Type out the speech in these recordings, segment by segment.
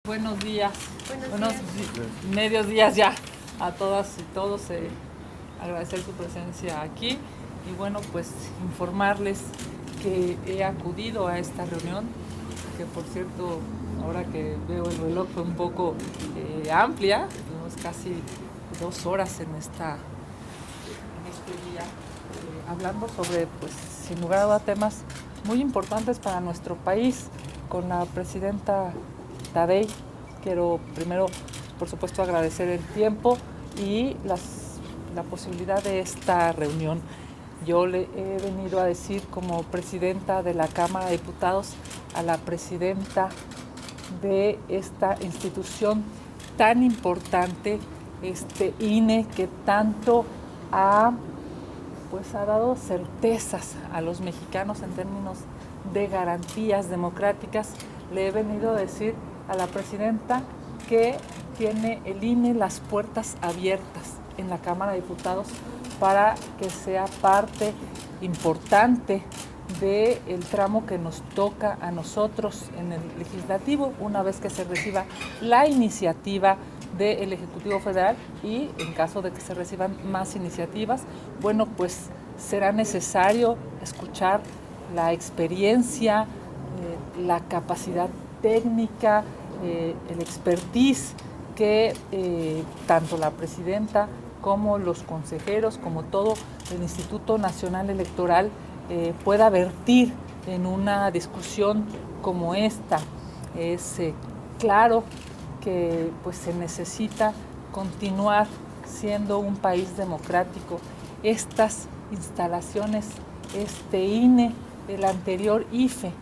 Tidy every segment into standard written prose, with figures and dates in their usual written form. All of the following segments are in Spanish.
Buenos días, Buenos días. medios días ya a todas y todos. Agradecer su presencia aquí y bueno, pues informarles que he acudido a esta reunión, que por cierto, ahora que veo el reloj fue un poco amplia, tuvimos casi 2 horas en este día, hablando sobre, pues sin lugar a dudas, temas muy importantes para nuestro país, con la presidenta Taddei. Quiero primero, por supuesto, agradecer el tiempo y la posibilidad de esta reunión. Yo le he venido a decir como presidenta de la Cámara de Diputados a la presidenta de esta institución tan importante, INE, que tanto ha dado certezas a los mexicanos en términos de garantías democráticas. Le he venido a decir a la presidenta que tiene el INE las puertas abiertas en la Cámara de Diputados para que sea parte importante del tramo que nos toca a nosotros en el legislativo, una vez que se reciba la iniciativa del Ejecutivo Federal, y en caso de que se reciban más iniciativas, bueno, pues será necesario escuchar la experiencia, la capacidad técnica, el expertise que tanto la presidenta como los consejeros, como todo el Instituto Nacional Electoral pueda vertir en una discusión como esta. Es claro que pues se necesita continuar siendo un país democrático. Estas instalaciones, INE, el anterior IFE,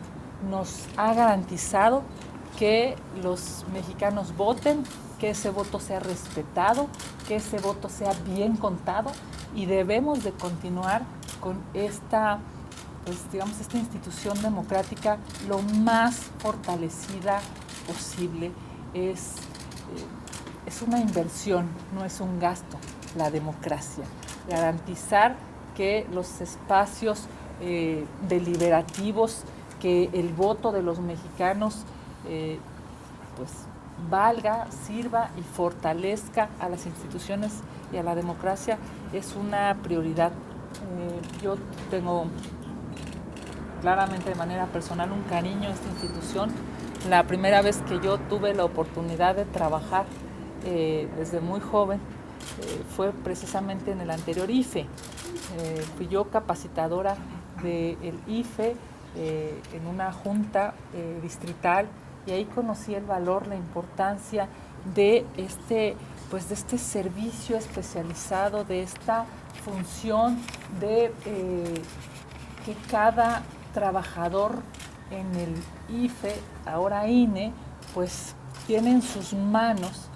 nos ha garantizado que los mexicanos voten, que ese voto sea respetado, que ese voto sea bien contado, y debemos de continuar con esta institución democrática lo más fortalecida posible. Es una inversión, no es un gasto, la democracia. Garantizar que los espacios deliberativos, que el voto de los mexicanos valga, sirva y fortalezca a las instituciones y a la democracia, es una prioridad. Yo tengo claramente, de manera personal, un cariño a esta institución. La primera vez que yo tuve la oportunidad de trabajar desde muy joven fue precisamente en el anterior IFE. Fui yo capacitadora del IFE en una junta distrital, y ahí conocí el valor, la importancia de este servicio especializado, de esta función de que cada trabajador en el IFE, ahora INE, pues tiene en sus manos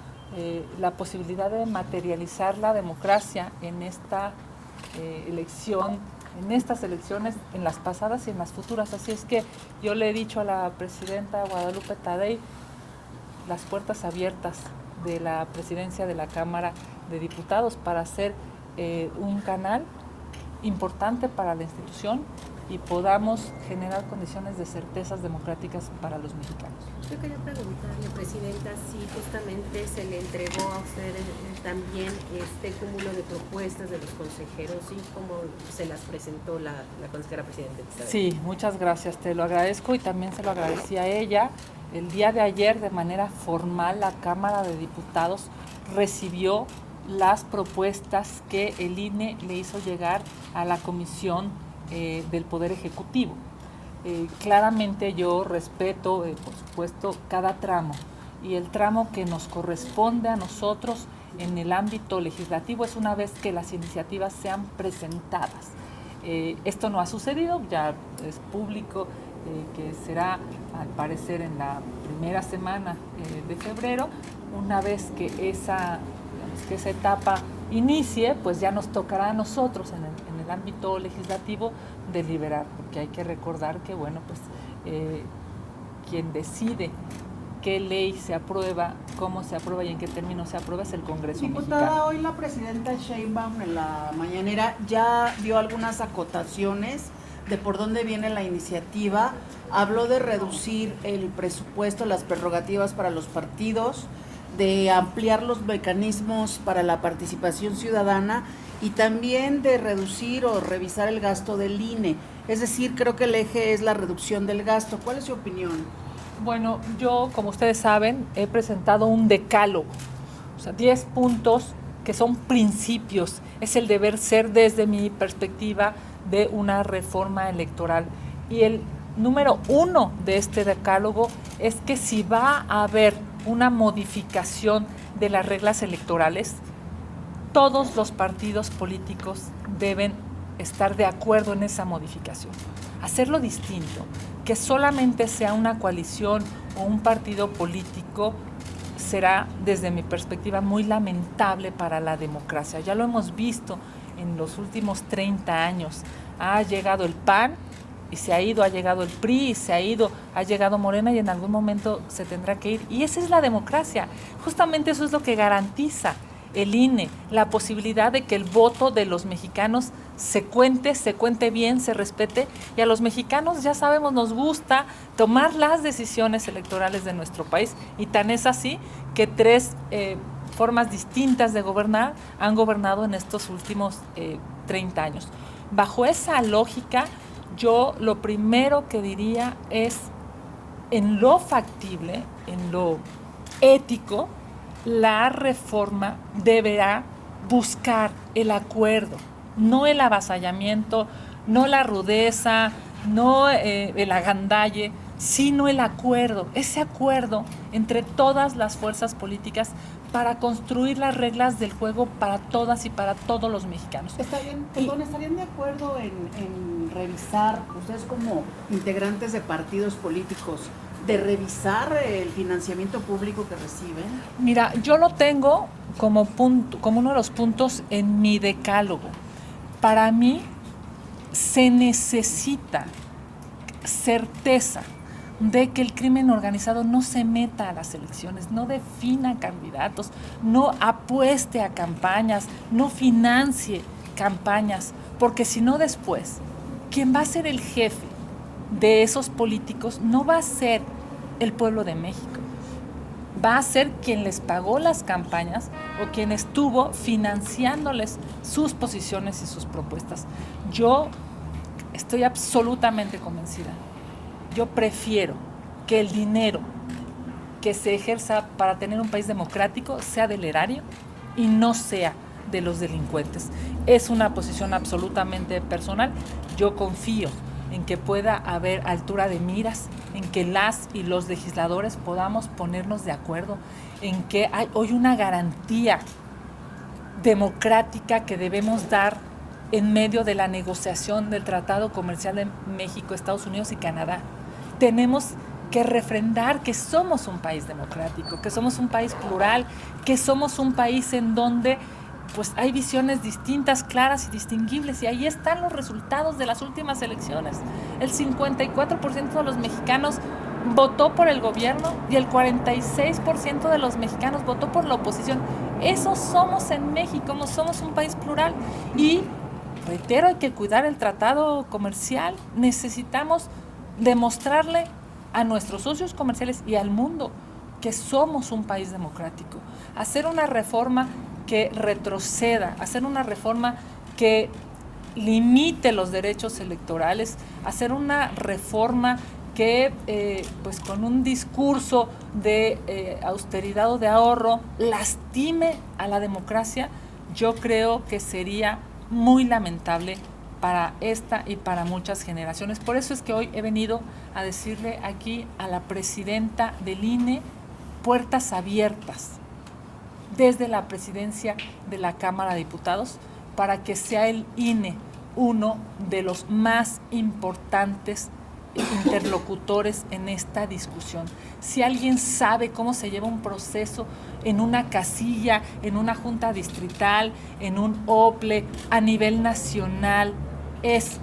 la posibilidad de materializar la democracia en esta elección, en estas elecciones, en las pasadas y en las futuras. Así es que yo le he dicho a la presidenta Guadalupe Taddei las puertas abiertas de la presidencia de la Cámara de Diputados para hacer un canal importante para la institución y podamos generar condiciones de certezas democráticas para los mexicanos. Yo quería preguntarle, presidenta, si justamente se le entregó a usted también este cúmulo de propuestas de los consejeros y cómo se las presentó la consejera presidenta. Sí, muchas gracias, te lo agradezco, y también se lo agradecí a ella. El día de ayer, de manera formal, la Cámara de Diputados recibió las propuestas que el INE le hizo llegar a la Comisión del Poder Ejecutivo. Claramente yo respeto, por supuesto, cada tramo, y el tramo que nos corresponde a nosotros en el ámbito legislativo es una vez que las iniciativas sean presentadas. Esto no ha sucedido, ya es público que será, al parecer, en la primera semana de febrero. Una vez que esa etapa inicie, pues ya nos tocará a nosotros en el ámbito legislativo deliberar, porque hay que recordar que, quien decide qué ley se aprueba, cómo se aprueba y en qué términos se aprueba es el Congreso mexicano. Diputada, hoy la presidenta Sheinbaum en la mañanera ya dio algunas acotaciones de por dónde viene la iniciativa. Habló de reducir el presupuesto, las prerrogativas para los partidos, de ampliar los mecanismos para la participación ciudadana y también de reducir o revisar el gasto del INE. Es decir, creo que el eje es la reducción del gasto. ¿Cuál es su opinión? Bueno, yo, como ustedes saben, he presentado un decálogo, o sea, 10 puntos que son principios. Es el deber ser desde mi perspectiva de una reforma electoral. Y el número 1 de este decálogo es que si va a haber una modificación de las reglas electorales, todos los partidos políticos deben estar de acuerdo en esa modificación. Hacerlo distinto, que solamente sea una coalición o un partido político, será, desde mi perspectiva, muy lamentable para la democracia. Ya lo hemos visto en los últimos 30 años. Ha llegado el PAN y se ha ido, ha llegado el PRI y se ha ido, ha llegado Morena y en algún momento se tendrá que ir. Y esa es la democracia. Justamente eso es lo que garantiza el INE, la posibilidad de que el voto de los mexicanos se cuente bien, se respete, y a los mexicanos, ya sabemos, nos gusta tomar las decisiones electorales de nuestro país, y tan es así que 3 formas distintas de gobernar han gobernado en estos últimos 30 años. Bajo esa lógica, yo lo primero que diría es, en lo factible, en lo ético, la reforma deberá buscar el acuerdo, no el avasallamiento, no la rudeza, no el agandalle, sino el acuerdo, ese acuerdo entre todas las fuerzas políticas para construir las reglas del juego para todas y para todos los mexicanos. ¿Estarían de acuerdo en revisar, ustedes como integrantes de partidos políticos, de revisar el financiamiento público que reciben? Mira, yo lo tengo como uno de los puntos en mi decálogo. Para mí se necesita certeza de que el crimen organizado no se meta a las elecciones, no defina candidatos, no apueste a campañas, no financie campañas, porque si no después, quien va a ser el jefe de esos políticos no va a ser el pueblo de México, va a ser quien les pagó las campañas o quien estuvo financiándoles sus posiciones y sus propuestas. Yo estoy absolutamente convencida. Yo prefiero que el dinero que se ejerza para tener un país democrático sea del erario y no sea de los delincuentes. Es una posición absolutamente personal. Yo confío en que pueda haber altura de miras, en que las y los legisladores podamos ponernos de acuerdo, en que hay hoy una garantía democrática que debemos dar en medio de la negociación del Tratado Comercial de México, Estados Unidos y Canadá. Tenemos que refrendar que somos un país democrático, que somos un país plural, que somos un país en donde pues hay visiones distintas, claras y distinguibles, y ahí están los resultados de las últimas elecciones. El 54% de los mexicanos votó por el gobierno y el 46% de los mexicanos votó por la oposición. Eso somos en México, somos un país plural. Y reitero, hay que cuidar el tratado comercial. Necesitamos demostrarle a nuestros socios comerciales y al mundo que somos un país democrático. Hacer una reforma que retroceda, hacer una reforma que limite los derechos electorales, hacer una reforma que pues con un discurso de austeridad o de ahorro lastime a la democracia, yo creo que sería muy lamentable para esta y para muchas generaciones. Por eso es que hoy he venido a decirle aquí a la presidenta del INE, puertas abiertas desde la presidencia de la Cámara de Diputados para que sea el INE uno de los más importantes interlocutores en esta discusión. Si alguien sabe cómo se lleva un proceso en una casilla, en una junta distrital, en un OPLE, a nivel nacional, es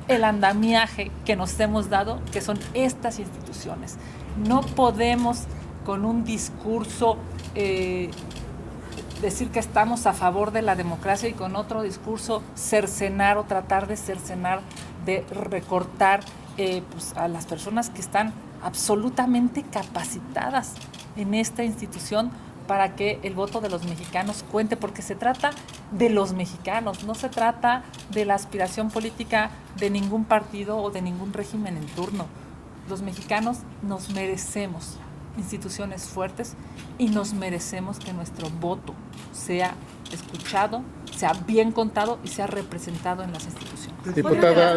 el andamiaje que nos hemos dado, que son estas instituciones. No podemos con un discurso decir que estamos a favor de la democracia y con otro discurso cercenar o tratar de cercenar de recortar pues a las personas que están absolutamente capacitadas en esta institución para que el voto de los mexicanos cuente, porque se trata de los mexicanos, no se trata de la aspiración política de ningún partido o de ningún régimen en turno. Los mexicanos nos merecemos instituciones fuertes y nos merecemos que nuestro voto sea escuchado, sea bien contado y sea representado en las instituciones. Diputada.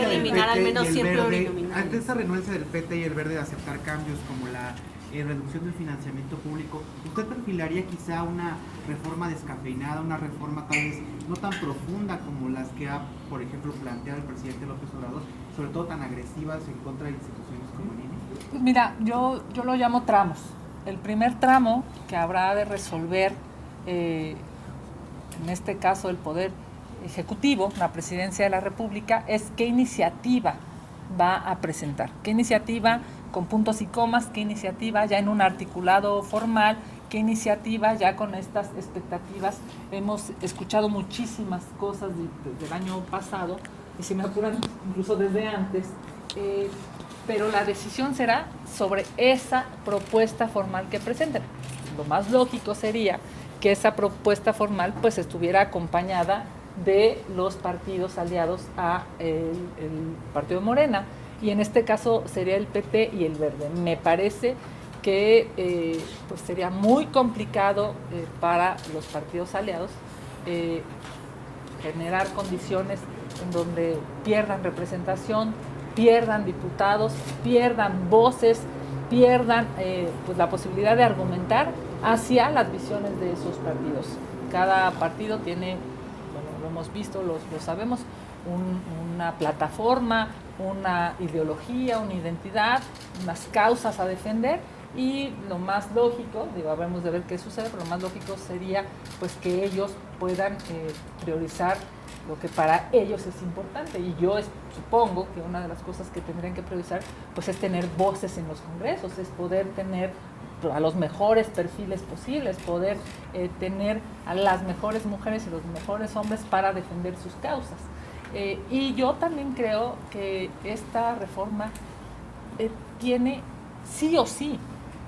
Eliminar al menos 100 plurinominales. Ante esa renuencia del PT y el Verde de aceptar cambios como la reducción del financiamiento público, ¿usted perfilaría quizá una reforma descafeinada, una reforma tal vez no tan profunda como las que ha, por ejemplo, planteado el presidente López Obrador, sobre todo tan agresivas en contra de instituciones como el INE? Pues mira, yo lo llamo tramos. El primer tramo que habrá de resolver, en este caso el Poder Ejecutivo, la Presidencia de la República, es qué iniciativa va a presentar, qué iniciativa con puntos y comas, qué iniciativa ya en un articulado formal, qué iniciativa ya con estas expectativas. Hemos escuchado muchísimas cosas del año pasado, y se me apuran incluso desde antes, pero la decisión será sobre esa propuesta formal que presenten. Lo más lógico sería que esa propuesta formal pues estuviera acompañada de los partidos aliados a el partido de Morena, y en este caso sería el PT y el Verde. Me parece que pues sería muy complicado para los partidos aliados generar condiciones en donde pierdan representación, pierdan diputados, pierdan voces, pierdan pues la posibilidad de argumentar hacia las visiones de esos partidos. Cada partido tiene, bueno, lo hemos visto, lo sabemos, una plataforma, una ideología, una identidad, unas causas a defender, y lo más lógico, habremos de ver qué sucede, pero lo más lógico sería pues que ellos puedan priorizar lo que para ellos es importante, y yo supongo que una de las cosas que tendrían que priorizar pues es tener voces en los congresos, es poder tener a los mejores perfiles posibles, poder tener a las mejores mujeres y los mejores hombres para defender sus causas. Y yo también creo que esta reforma tiene sí o sí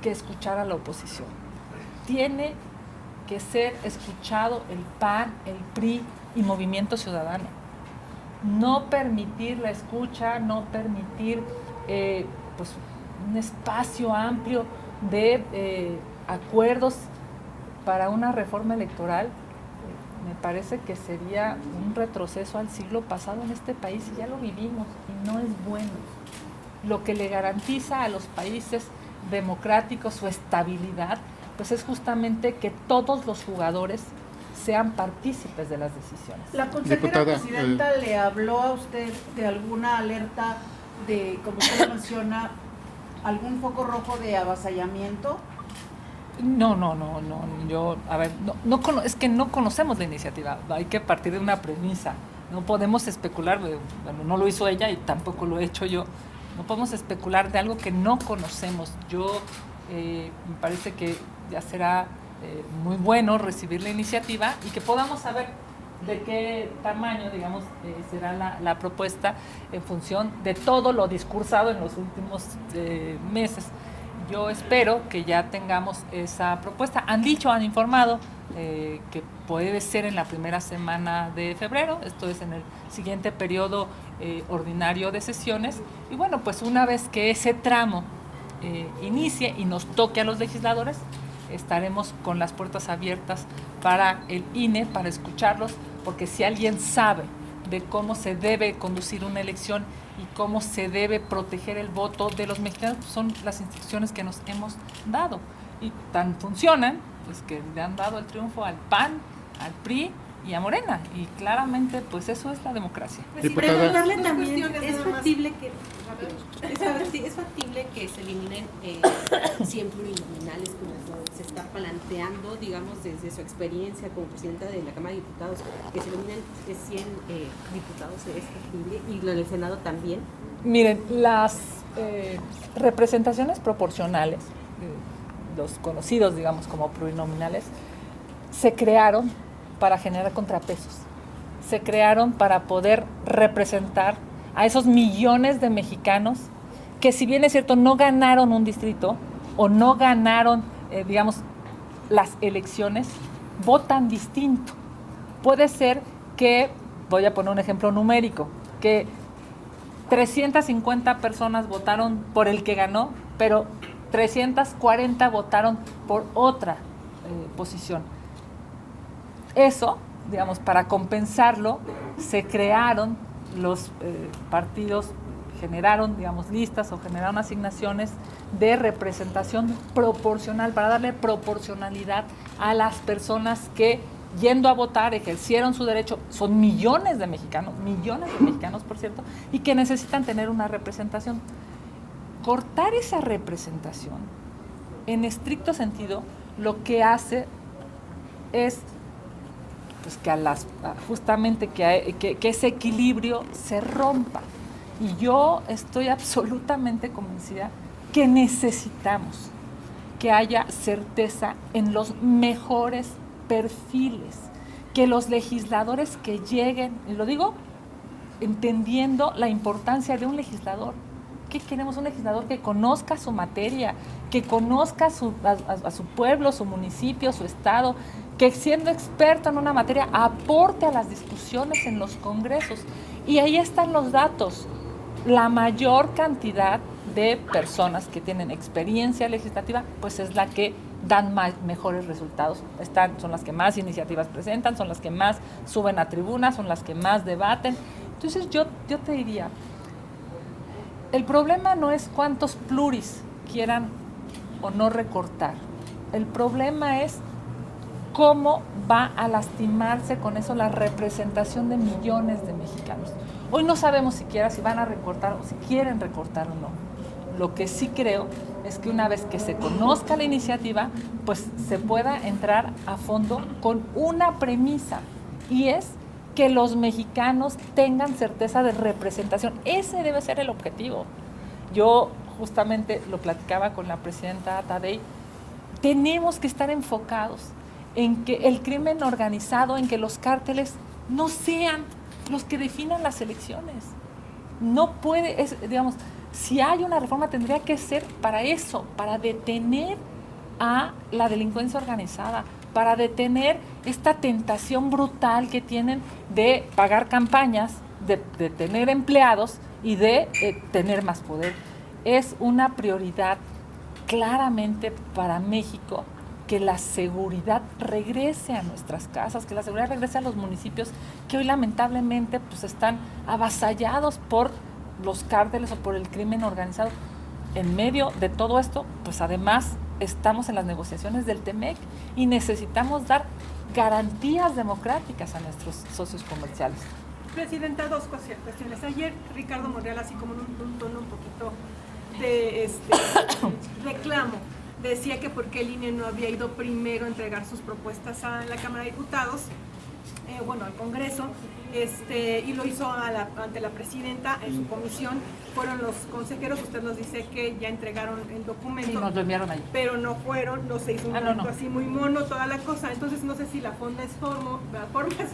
que escuchar a la oposición. Tiene que ser escuchado el PAN, el PRI y Movimiento Ciudadano. No permitir la escucha, no permitir pues un espacio amplio de acuerdos para una reforma electoral. Me parece que sería un retroceso al siglo pasado en este país, y ya lo vivimos y no es bueno. Lo que le garantiza a los países democráticos su estabilidad, pues es justamente que todos los jugadores sean partícipes de las decisiones. La consejera Diputada, presidenta le habló a usted de alguna alerta de, como usted menciona, algún foco rojo de avasallamiento. No, yo, a ver, es que no conocemos la iniciativa, hay que partir de una premisa, no podemos especular, bueno, no lo hizo ella y tampoco lo he hecho yo, no podemos especular de algo que no conocemos. Me parece que ya será muy bueno recibir la iniciativa y que podamos saber de qué tamaño, digamos, será la propuesta en función de todo lo discursado en los últimos meses. Yo espero que ya tengamos esa propuesta. Han informado que puede ser en la primera semana de febrero, esto es en el siguiente periodo ordinario de sesiones. Y bueno, pues una vez que ese tramo inicie y nos toque a los legisladores, estaremos con las puertas abiertas para el INE, para escucharlos, porque si alguien sabe de cómo se debe conducir una elección y cómo se debe proteger el voto de los mexicanos, pues son las instituciones que nos hemos dado. Y tan funcionan, pues que le han dado el triunfo al PAN, al PRI y a Morena. Y claramente, pues eso es la democracia. Diputada. Preguntarle también, ¿es factible que se eliminen 100 plurinominales como se está planteando, digamos, desde su experiencia como presidenta de la Cámara de Diputados, que se eliminen 100 diputados? ¿Es factible? ¿Y en el Senado también? Miren, las representaciones proporcionales, los conocidos, digamos, como plurinominales, se crearon para generar contrapesos. Se crearon para poder representar a esos millones de mexicanos que, si bien es cierto, no ganaron un distrito o no ganaron, digamos, las elecciones, votan distinto. Puede ser que, voy a poner un ejemplo numérico, que 350 personas votaron por el que ganó, pero 340 votaron por otra posición. Eso, digamos, para compensarlo, se crearon los partidos, generaron, digamos, listas o generaron asignaciones de representación proporcional, para darle proporcionalidad a las personas que, yendo a votar, ejercieron su derecho. Son millones de mexicanos, por cierto, y que necesitan tener una representación. Cortar esa representación, en estricto sentido, lo que hace es, pues, que justamente que ese equilibrio se rompa. Y yo estoy absolutamente convencida que necesitamos que haya certeza en los mejores perfiles, que los legisladores que lleguen, y lo digo entendiendo la importancia de un legislador. ¿Qué queremos? Un legislador que conozca su materia, que conozca a su pueblo, su municipio, su estado, que, siendo experto en una materia, aporte a las discusiones en los congresos. Y ahí están los datos. La mayor cantidad de personas que tienen experiencia legislativa, pues es la que dan mejores resultados. Son las que más iniciativas presentan, son las que más suben a tribunas, son las que más debaten. Entonces yo te diría, el problema no es cuántos pluris quieran o no recortar. El problema es cómo va a lastimarse con eso la representación de millones de mexicanos. Hoy no sabemos siquiera si van a recortar o si quieren recortar o no. Lo que sí creo es que una vez que se conozca la iniciativa, pues se pueda entrar a fondo con una premisa, y es que los mexicanos tengan certeza de representación. Ese debe ser el objetivo. Yo justamente lo platicaba con la presidenta Tadei. Tenemos que estar enfocados en que el crimen organizado, en que los cárteles no sean los que definan las elecciones. No puede, digamos, si hay una reforma tendría que ser para eso, para detener a la delincuencia organizada, para detener esta tentación brutal que tienen de pagar campañas, de tener empleados y de tener más poder. Es una prioridad claramente para México que la seguridad regrese a nuestras casas, que la seguridad regrese a los municipios que hoy lamentablemente pues están avasallados por los cárteles o por el crimen organizado. En medio de todo esto, pues además estamos en las negociaciones del TEMEC y necesitamos dar garantías democráticas a nuestros socios comerciales. Presidenta, dos cuestiones. Ayer Ricardo Monreal, así como en un tono un poquito de reclamo, decía que porque el INE no había ido primero a entregar sus propuestas a la Cámara de Diputados, al Congreso, y lo hizo ante la presidenta en su comisión. Fueron los consejeros, usted nos dice que ya entregaron el documento. Sí, nos lo enviaron allí. Pero no fueron, no se hizo un momento así muy mono toda la cosa. Entonces no sé si la forma es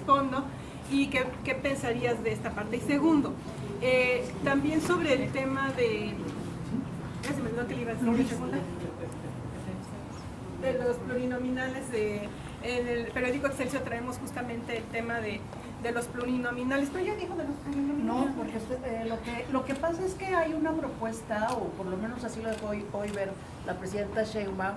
fondo, y qué pensarías de esta parte. Y segundo, también sobre el tema de... Ya se me olvidó que le iba a decir segunda. De los plurinominales, en el periódico Excelsior traemos justamente el tema de los plurinominales, pero ya dijo de los plurinominales. No, porque lo que pasa es que hay una propuesta, o por lo menos así lo dejó hoy ver la presidenta Sheinbaum,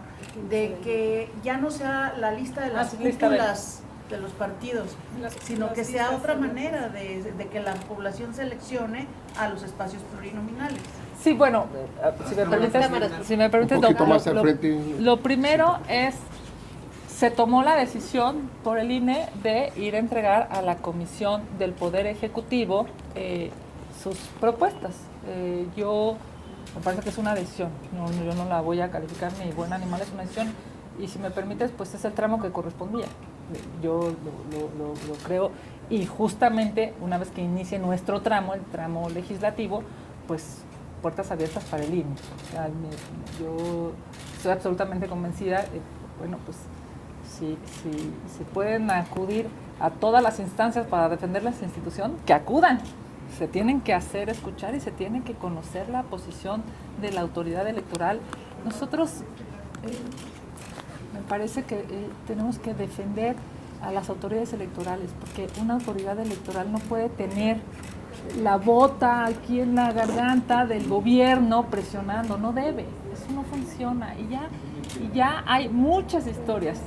de que ya no sea la lista de las cúpulas de los partidos, sino que sea otra manera de que la población seleccione a los espacios plurinominales. Sí, bueno, si me permites, lo primero es, se tomó la decisión por el INE de ir a entregar a la Comisión del Poder Ejecutivo sus propuestas. Me parece que es una decisión, yo no la voy a calificar ni buena ni mala, es una decisión, y si me permites, pues es el tramo que correspondía. Yo lo creo, y justamente una vez que inicie nuestro tramo, el tramo legislativo, pues puertas abiertas para el INE. O sea, yo estoy absolutamente convencida, pues si pueden acudir a todas las instancias para defender la institución, que acudan. se tienen que hacer escuchar y se tiene que conocer la posición de la autoridad electoral. Nosotros me parece que tenemos que defender a las autoridades electorales, porque una autoridad electoral no puede tener la bota aquí en la garganta del gobierno presionando, no debe, eso no funciona. Y ya hay muchas historias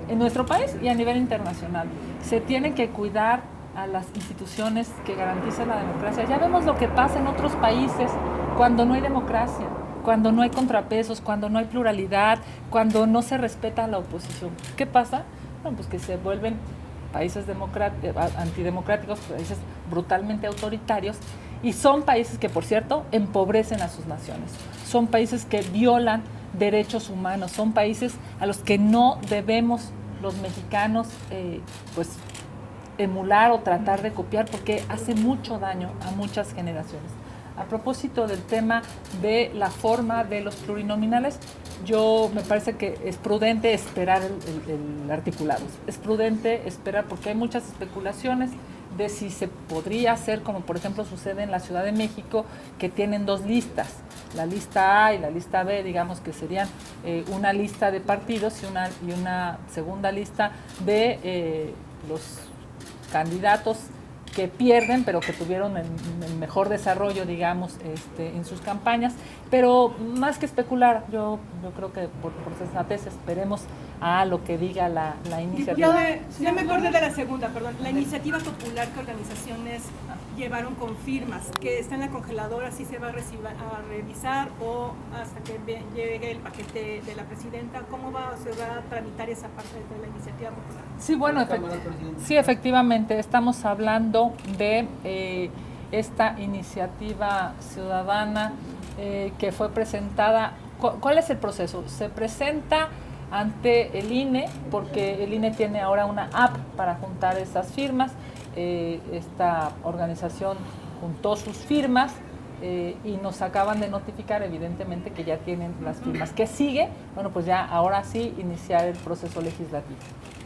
en nuestro país y a nivel internacional. Se tienen que cuidar a las instituciones que garantizan la democracia. Ya vemos lo que pasa en otros países cuando no hay democracia, cuando no hay contrapesos, cuando no hay pluralidad, cuando no se respeta a la oposición. ¿Qué pasa? Bueno, pues que se vuelven países antidemocráticos, países brutalmente autoritarios, y son países que, por cierto, empobrecen a sus naciones. Son países que violan derechos humanos, son países a los que no debemos los mexicanos pues emular o tratar de copiar, porque hace mucho daño a muchas generaciones. A propósito del tema de la forma de los plurinominales, yo me parece que es prudente esperar el articulado. Es prudente esperar porque hay muchas especulaciones de si se podría hacer, como por ejemplo sucede en la Ciudad de México, que tienen dos listas, la lista A y la lista B, digamos que serían una lista de partidos y una segunda lista de los candidatos que pierden, pero que tuvieron el mejor desarrollo, digamos, en sus campañas. Pero más que especular, yo creo que por sensatez esperemos a lo que diga la iniciativa. Ya me acordé de la segunda, perdón. La iniciativa popular que organizaciones llevaron con firmas, que está en la congeladora, si se va a revisar o hasta que llegue el paquete de la presidenta. ¿Cómo se va a tramitar esa parte de la iniciativa popular? Sí, bueno, sí, efectivamente, estamos hablando de esta iniciativa ciudadana que fue presentada. ¿Cuál es el proceso? Se presenta ante el INE, porque el INE tiene ahora una app para juntar esas firmas. Esta organización juntó sus firmas y nos acaban de notificar, evidentemente, que ya tienen las firmas. ¿Qué sigue? Bueno, pues ya ahora sí iniciar el proceso legislativo.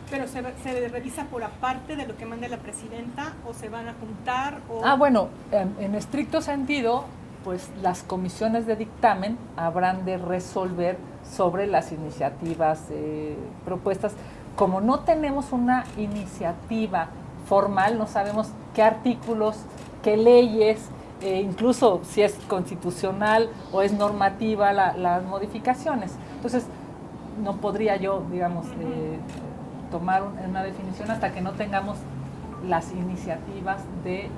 ¿Pero se revisa por aparte de lo que mande la presidenta o se van a juntar? Bueno, en estricto sentido, pues las comisiones de dictamen habrán de resolver sobre las iniciativas propuestas. Como no tenemos una iniciativa formal, no sabemos qué artículos, qué leyes, incluso si es constitucional o es normativa las modificaciones. Entonces, no podría yo, digamos, tomar una definición hasta que no tengamos las iniciativas de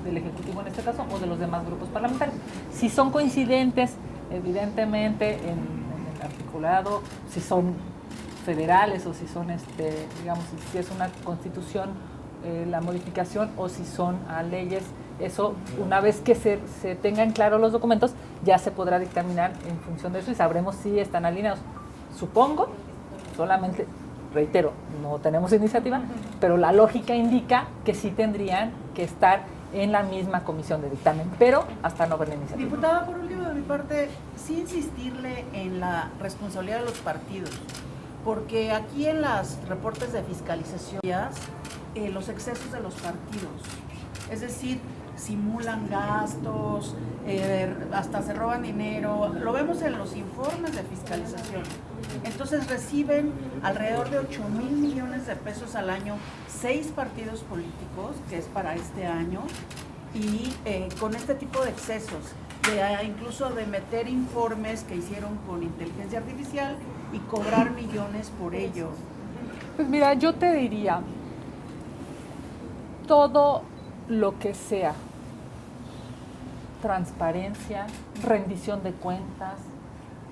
del Ejecutivo en este caso o de los demás grupos parlamentarios. Si son coincidentes, evidentemente, en el articulado, si son federales o si son, digamos, si es una constitución la modificación o si son a leyes, eso una vez que se tengan claros los documentos ya se podrá dictaminar en función de eso y sabremos si están alineados. Supongo, solamente reitero, no tenemos iniciativa, pero la lógica indica que sí tendrían que estar en la misma comisión de dictamen, pero hasta no ver la iniciativa. Diputada, por último de mi parte, sí insistirle en la responsabilidad de los partidos, porque aquí en los reportes de fiscalización, los excesos de los partidos, es decir, simulan gastos, hasta se roban dinero, lo vemos en los informes de fiscalización. Entonces reciben alrededor de 8,000 millones de pesos al año 6 partidos políticos, que es para este año, y con este tipo de excesos, incluso de meter informes que hicieron con inteligencia artificial y cobrar millones por ello. Pues mira, yo te diría, todo lo que sea transparencia, rendición de cuentas,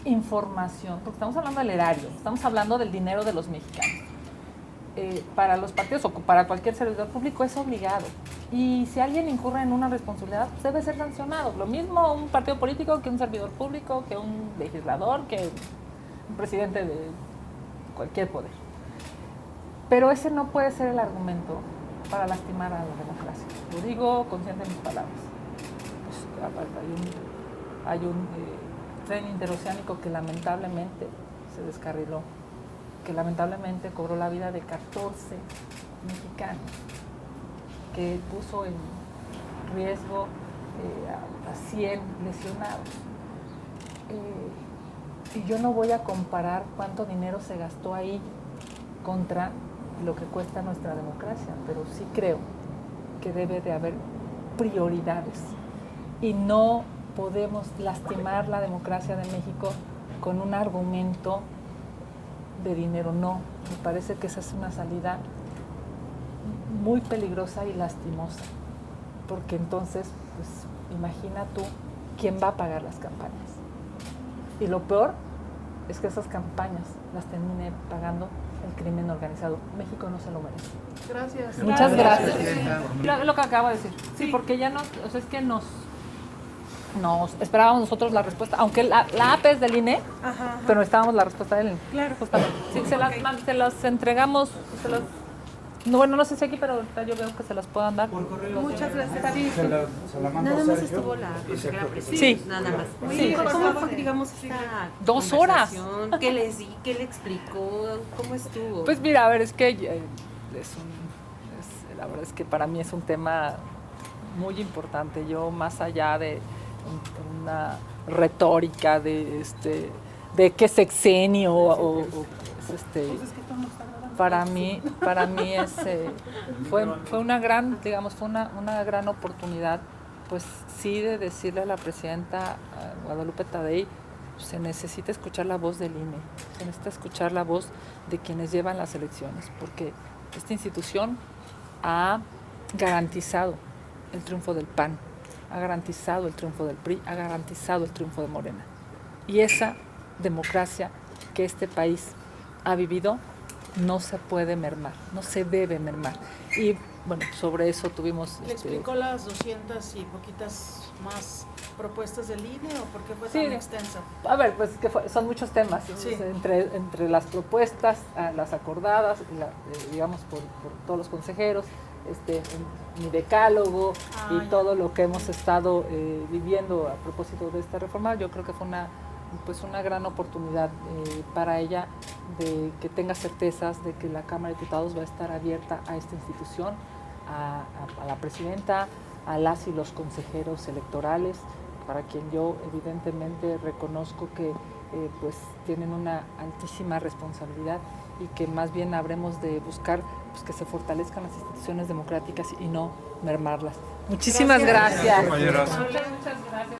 información, porque estamos hablando del erario, estamos hablando del dinero de los mexicanos. Para los partidos o para cualquier servidor público es obligado. Y si alguien incurre en una responsabilidad, pues debe ser sancionado. Lo mismo un partido político que un servidor público, que un legislador, que un presidente de cualquier poder. Pero ese no puede ser el argumento para lastimar a la democracia. Lo digo consciente de mis palabras. Hay un tren interoceánico que lamentablemente se descarriló, que lamentablemente cobró la vida de 14 mexicanos, que puso en riesgo a 100 lesionados. Y yo no voy a comparar cuánto dinero se gastó ahí contra lo que cuesta nuestra democracia, pero sí creo que debe de haber prioridades y no podemos lastimar la democracia de México con un argumento de dinero. No, me parece que esa es una salida muy peligrosa y lastimosa, porque entonces, pues, imagina tú quién va a pagar las campañas. Y lo peor es que esas campañas las termine pagando el crimen organizado. México no se lo merece. Gracias. Muchas gracias. Presidenta. Lo que acabo de decir. Sí, porque ya o sea, es que nos esperábamos nosotros la respuesta, aunque la AP es del INE, pero necesitábamos la respuesta del INE. Claro. Justamente. Sí, se las entregamos, no sé si aquí, pero ahorita yo veo que se las puedan dar. Por correo. Muchas gracias. Sí. Se la mando Nada a más Sergio. estuvo la consejera presidenta. Sí. Nada más. Sí, ¿Cómo fue, digamos, esta 2 horas. conversación? ¿Qué les di? ¿Qué le explicó? ¿Cómo estuvo? Pues mira, a ver, es que la verdad es que para mí es un tema muy importante. Yo, más allá de una retórica de qué sexenio o para mí fue una gran, digamos, fue una gran oportunidad, pues sí, de decirle a la presidenta Guadalupe Tadei, se necesita escuchar la voz del INE, se necesita escuchar la voz de quienes llevan las elecciones, porque esta institución ha garantizado el triunfo del PAN, ha garantizado el triunfo del PRI, ha garantizado el triunfo de Morena. Y esa democracia que este país ha vivido no se puede mermar, no se debe mermar. Y bueno, sobre eso tuvimos... ¿Le explicó las 200 y poquitas más propuestas del INE o por qué fue Sí, tan extensa? A ver, pues que son muchos temas, Sí. entre las propuestas, las acordadas, digamos, por todos los consejeros, mi decálogo y todo lo que hemos estado viviendo a propósito de esta reforma. Yo creo que fue una gran oportunidad para ella, de que tenga certezas de que la Cámara de Diputados va a estar abierta a esta institución, a la presidenta, a las y los consejeros electorales, para quien yo evidentemente reconozco que pues tienen una altísima responsabilidad y que más bien habremos de buscar, pues, que se fortalezcan las instituciones democráticas y no mermarlas. Muchísimas gracias. Compañeras. Muchas gracias.